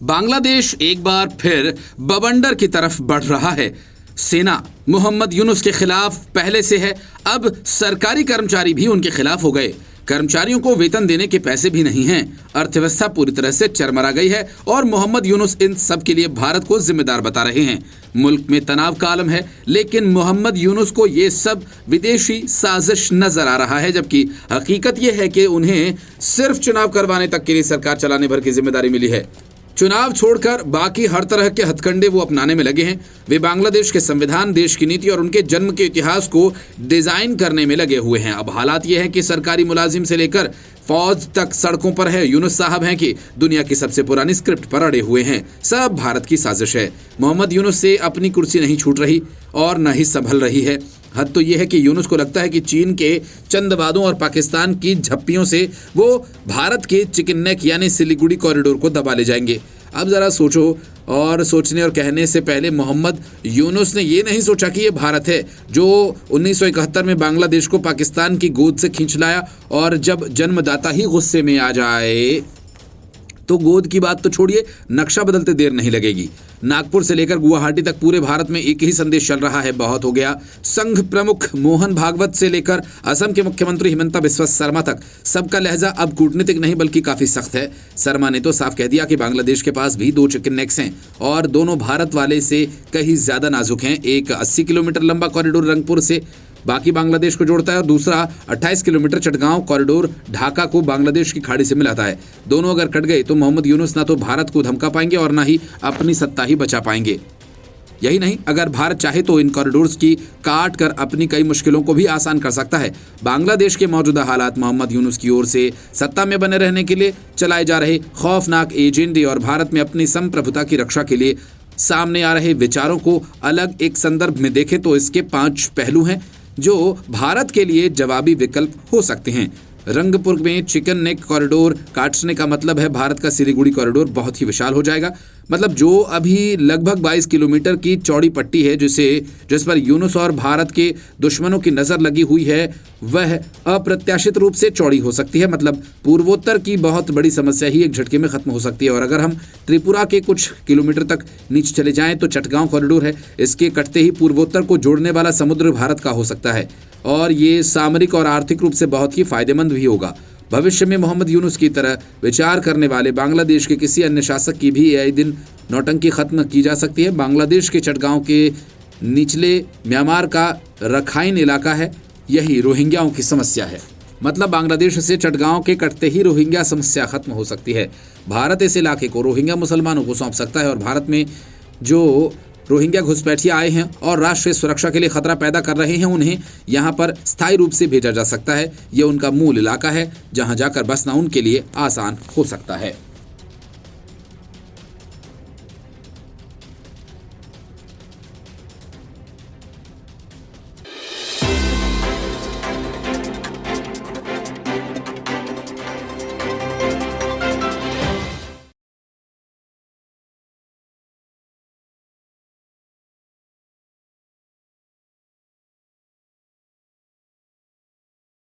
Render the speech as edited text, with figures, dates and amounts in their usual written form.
बांग्लादेश एक बार फिर बवंडर की तरफ बढ़ रहा है। सेना मोहम्मद यूनुस के खिलाफ पहले से है, अब सरकारी कर्मचारी भी उनके खिलाफ हो गए। कर्मचारियों को वेतन देने के पैसे भी नहीं हैं। अर्थव्यवस्था पूरी तरह से चरमरा गई है और मोहम्मद यूनुस इन सब के लिए भारत को जिम्मेदार बता रहे हैं। मुल्क में तनाव का आलम है, लेकिन मोहम्मद यूनुस को ये सब विदेशी साजिश नजर आ रहा है, जबकि हकीकत यह है कि उन्हें सिर्फ चुनाव करवाने तक के लिए सरकार चलाने भर की जिम्मेदारी मिली है। चुनाव छोड़कर बाकी हर तरह के हथकंडे वो अपनाने में लगे हैं। वे बांग्लादेश के संविधान, देश की नीति और उनके जन्म के इतिहास को डिजाइन करने में लगे हुए हैं। अब हालात ये है कि सरकारी मुलाजिम से लेकर फौज तक सड़कों पर है। यूनुस साहब हैं कि दुनिया की सबसे पुरानी स्क्रिप्ट पर अड़े हुए हैं। सब भारत की साजिश है। मोहम्मद यूनुस से अपनी कुर्सी नहीं छूट रही और न ही संभल रही है। हद तो यह है कि यूनुस को लगता है कि चीन के चंदवादों और पाकिस्तान की झप्पियों से वो भारत के चिकन नेक यानी सिलीगुड़ी कॉरिडोर को दबा ले जाएंगे। अब ज़रा सोचो, और सोचने और कहने से पहले मोहम्मद यूनुस ने ये नहीं सोचा कि ये भारत है जो 1971 में बांग्लादेश को पाकिस्तान की गोद से खींच लाया, और जब जन्मदाता ही गुस्से में आ जाए तो गोद की बात तो छोड़िए, नक्शा बदलते देर नहीं लगेगी। नागपुर से लेकर गुवाहाटी तक पूरे भारत में एक ही संदेश चल रहा है, बहुत हो गया। संघ प्रमुख मोहन भागवत से लेकर असम के मुख्यमंत्री हिमंता बिस्वा शर्मा तक सबका लहजा अब कूटनीतिक नहीं बल्कि काफी सख्त है। शर्मा ने तो साफ कह दिया कि बांग्लादेश के पास भी 2 चिकन नेक्स हैं और दोनों भारत वाले से कहीं ज्यादा नाजुक हैं। एक 80 किलोमीटर लंबा कॉरिडोर रंगपुर से बाकी बांग्लादेश को जोड़ता है और दूसरा 28 किलोमीटर चटगांव कॉरिडोर ढाका को बांग्लादेश की खाड़ी से मिलाता है। दोनों अगर कट गए तो मोहम्मद यूनुस ना तो भारत को धमका पाएंगे और ना ही अपनी सत्ता ही बचा पाएंगे। यही नहीं, अगर भारत चाहे तो इन कॉरिडोर्स की काट कर अपनी कई मुश्किलों को भी आसान कर सकता है। बांग्लादेश के मौजूदा हालात मोहम्मद यूनुस की ओर से सत्ता में बने रहने के लिए चलाए जा रहे खौफनाक एजेंडे और भारत में अपनी संप्रभुता की रक्षा के लिए सामने आ रहे विचारों को अलग एक संदर्भ में देखें तो इसके 5 पहलू हैं जो भारत के लिए जवाबी विकल्प हो सकते हैं। रंगपुर में चिकन नेक कॉरिडोर काटने का मतलब है भारत का सिलीगुड़ी कॉरिडोर बहुत ही विशाल हो जाएगा। मतलब जो अभी लगभग 22 किलोमीटर की चौड़ी पट्टी है जिस पर यूनुस और भारत के दुश्मनों की नज़र लगी हुई है, वह अप्रत्याशित रूप से चौड़ी हो सकती है। मतलब पूर्वोत्तर की बहुत बड़ी समस्या ही एक झटके में खत्म हो सकती है। और अगर हम त्रिपुरा के कुछ किलोमीटर तक नीचे चले जाएं तो चटगांव कॉरिडोर है, इसके कटते ही पूर्वोत्तर को जोड़ने वाला समुद्र भारत का हो सकता है और ये सामरिक और आर्थिक रूप से बहुत ही फायदेमंद भी होगा। भविष्य में मोहम्मद यूनुस की तरह विचार करने वाले बांग्लादेश के किसी अन्य शासक की भी आए दिन नौटंकी खत्म की जा सकती है। बांग्लादेश के चटगांव के निचले म्यांमार का रखाइन इलाका है, यही रोहिंग्याओं की समस्या है। मतलब बांग्लादेश से चटगांव के कटते ही रोहिंग्या समस्या खत्म हो सकती है। भारत इस इलाके को रोहिंग्या मुसलमानों को सौंप सकता है और भारत में जो रोहिंग्या घुसपैठिया आए हैं और राष्ट्रीय सुरक्षा के लिए खतरा पैदा कर रहे हैं, उन्हें यहाँ पर स्थायी रूप से भेजा जा सकता है। ये उनका मूल इलाका है जहाँ जाकर बसना उनके लिए आसान हो सकता है।